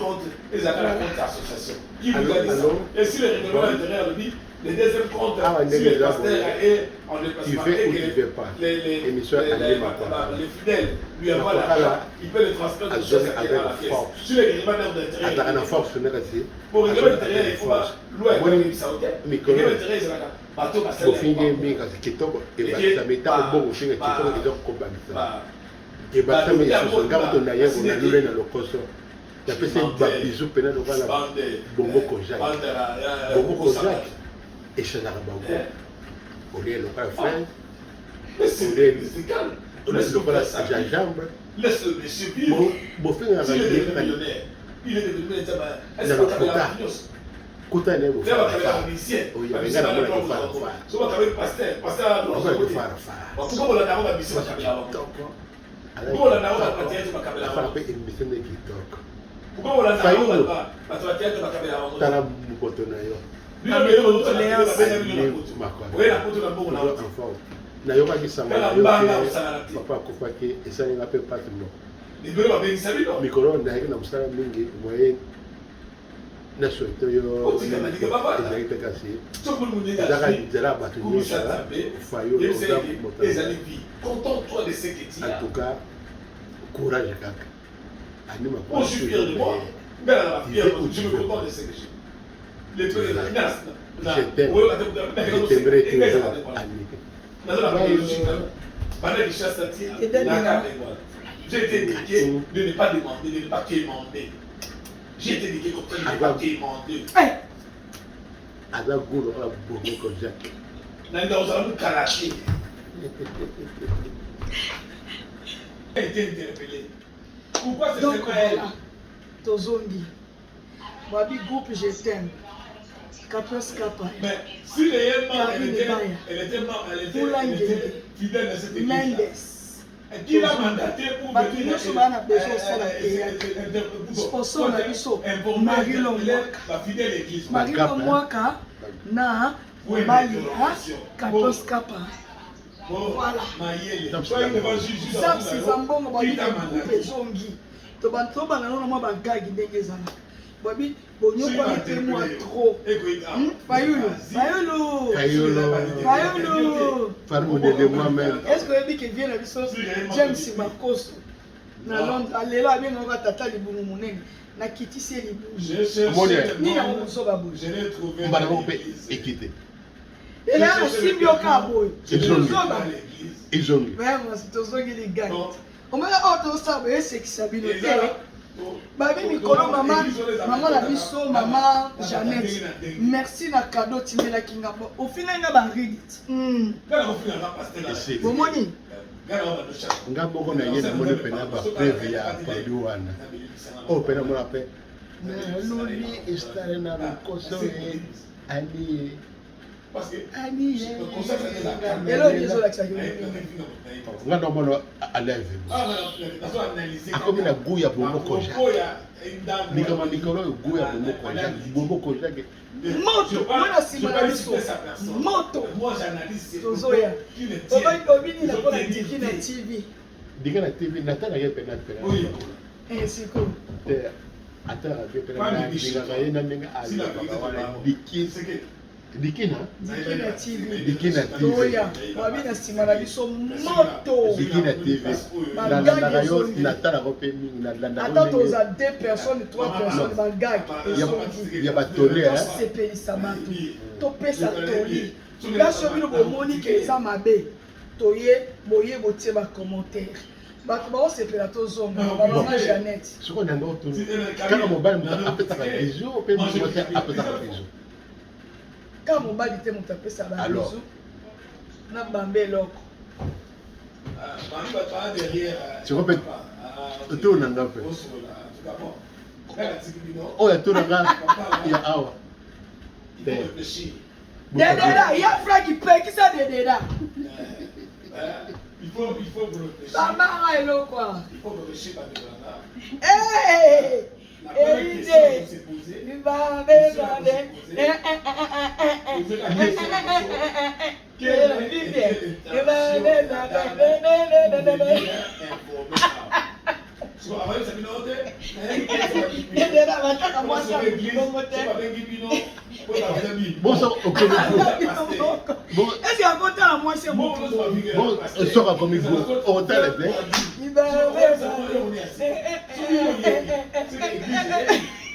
compte, ils avaient la compte association. Qui vous a dit ça? Et si le règlement d'intérêt le dit, le deuxième compte, si les pasteurs et on ne passe pas, les fidèles lui envoient l'argent, il peut le transmettre de chaque à la caisse. Si le règlement d'intérêt, pour le règlement d'intérêt, il faut louer le saoudien. Le règlement d'intérêt, c'est la bateau passer. Et batame yesu ngato na yego na lule na lokoso ya pese babizu pena do bala bongo konjak et ça n'a pas beaucoup au lieu de faire frère le bala sa jambe laisse le monsieur vivre bon fait un il est devenu est-ce que Kota ne bo fa fa. O ya benga na mo fa fa. So ba ka be pasteur o ba fa fa. Ba ko la na ba bisi ba kabela ba. Ko la na ba patia ba kabela ba. Fa pe émission de TikTok. Ko la na ba patia ba kabela ba. Tala mu koto na yo. Na yo ka kisanga yo papa kufaki esani ngape patimo. Mikoro na yake na msala mingi moye na soito yo ezalite kasi ezaka nzela bato nyonso fayo oza contente-toi de ce que tu as. En tout cas courage kaka anima je suis fier de moi mais je me contente de ce que j'ai. Je t'aimerai toujours j'ai été éduqué de ne pas demander, de ne pas quémander. J'ai été éduqué comme ça, de ne pas quémander. Ada goulou la bourgo comme Jacques. Nanda osala karaté. Elle était interpellée. Pourquoi c'est donc elle? Tozongi. Babi groupe je t'aime. Kapos Kapa. Mais si réellement elle était fidèle à cette église. Mendes. Qui l'a mandaté pour venir sponsor na biso Marie Lomwaka. Marie Lomwaka na Mali Kapos Kapa. Voilà. Ça c'est zambongo babi groupe zongi. To bantoba na nona mwa bagagi ndenge ezala. Babi bonyoka mitemo trop. Fayulu. Farou de moi-même. Est-ce que vous que vient la biso James Makoso na Londres alela bien on va tata libungu munene na kitisi libungu. Ni na muso babu. Je l'ai trouvé. Mbana ko pe équité. Et là aussi bien kaboy. Ils ont. Vraiment c'est tozongi les gars. On va auto saber c'est que ça bino Babi mikolo maman na biso maman Jeannette. Merci na cadeau timela kinga. Au final nga ba read. Bomoni. Nga boko na yena moni pena ba preve ya padu wana. O pena mo na pe. Luli estare na koso ani parce que hello biso la kisa nga no mono aleve akomi na goût ya bongo koja nikama nikolo goût ya bongo koja ke moto wana sima na biso moto moi j'analyse tozoya tobai dobini na kona diki na TV natana ye pena siko atara ke pena na dinga ye na ndenge ala baba Dikina TV. Oya, babi na sima na biso moto. Dikina TV. Na yo natala ko pe mingi na landa. Attends, tu as 2 personnes, 3 personnes dans gag. Il y a pas tolé hein. C'est pays ça matou. To pesa toli. Là sur le bomoni que ça mabe. Toye, boye botie ba commentaire. Bato ba se pela to zonga, ba maman Jeannette. Soko na ndo to. Kana mobile mta apeta bizu, pe mo apeta bizu. Quand mon bali te monte apé ça va bisou na bambé loko tu répètes tout na ngape oh ya tout na ngape ya awa dedera ya frère qui paye qui ça dedera il faut réfléchir ça marre elo quoi il faut réfléchir par dedans eh Élysée, il va demander. kaka mwasi ya bilongo te. Bon ça okomi Bon est-ce qu'il akota na mwasi ya moto? bon soka komi go otale pe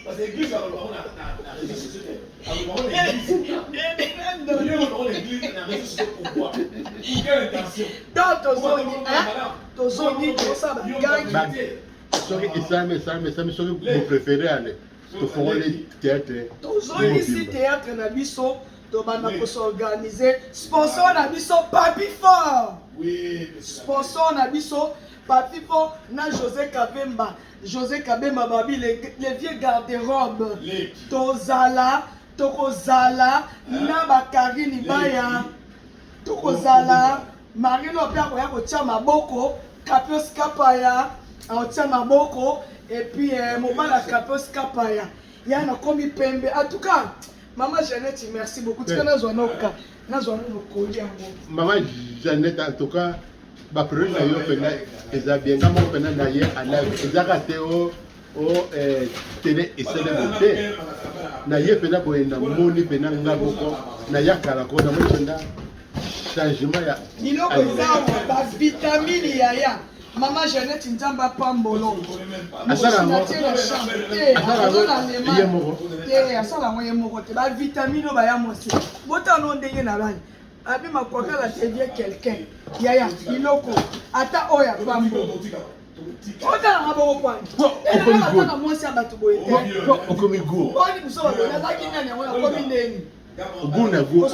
parce que l'église a les réseaux sociaux. Pourquoi? Pour quelle intention? Vous préférez aller théâtre na biso to bana ko s'organiser sponsor na biso Papi Fort. Oui, sponsor na biso Papi Fort na José Kabemba babi les vieux garde-robe tozala na bakarine baya tokozala marino pia ko ya ko tia maboko Capios Kapaya a tia maboko et puis mobala Capios Kapaya ya na komi pembe. En tout cas maman Jeannette merci beaucoup tika nazwa noka nazwa no koli yango maman Jeannette en tout cas ba prière na yo pena eza bien kama pena na ye ala eza kate o tene esele mote na ye pena ko enda moni pena ngaboko na yakala ko na mona changement ya biloko zawa ba vitamine ya Maman Jeannette Nzamba Pambolo. Asala ngo ba vitamine ba ya mosi. Bota no ndenge na bani. Abi makwakala devient quelqu'un. Yaya iloko ata oya Pambo. Ota na boko kwani. Ota na mosi abatu boye. Okomi go. Oni buso ba na zakina ne wona komi ndeni. Oguna go.